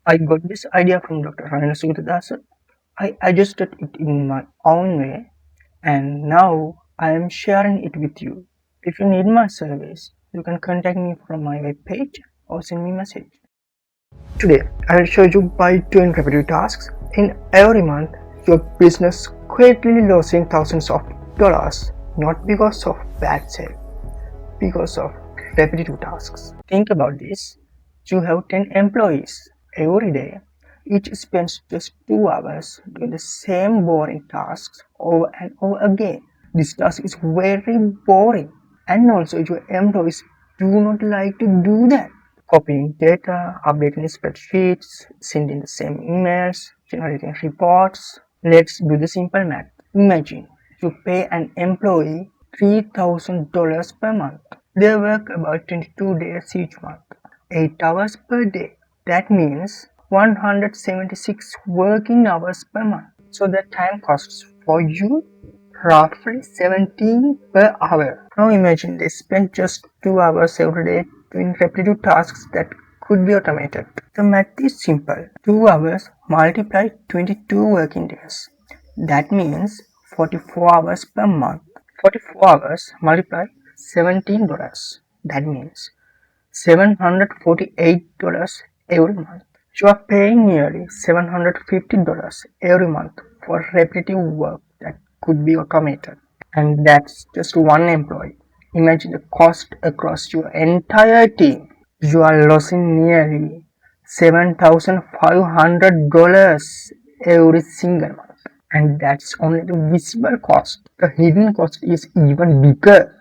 I got this idea from Dr. Ranil Sugathadasa. I adjusted it in my own way, and now I am sharing it with you. If you need my service, you can contact me from my webpage or send me a message. Today, I will show you by doing repetitive tasks in every month your business quickly losing thousands of dollars, not because of bad sale, because of repetitive tasks. Think about this. You have 10 employees. Every day, each spends just 2 hours doing the same boring tasks over and over again. This task is very boring, and also your employees do not like to do that. Copying data, updating spreadsheets, sending the same emails, generating reports. Let's do the simple math. Imagine you pay an employee $3,000 per month. They work about 22 days each month, 8 hours per day. That means 176 working hours per month. So the time costs for you roughly 17 per hour. Now imagine they spend just 2 hours every day doing repetitive tasks that could be automated. The math is simple. 2 hours multiplied 22 working days. That means 44 hours per month. 44 hours multiplied $17. That means $748 every month. You are paying nearly $750 every month for repetitive work that could be automated. And that's just one employee. Imagine the cost across your entire team. You are losing nearly $7,500 every single month. And that's only the visible cost. The hidden cost is even bigger.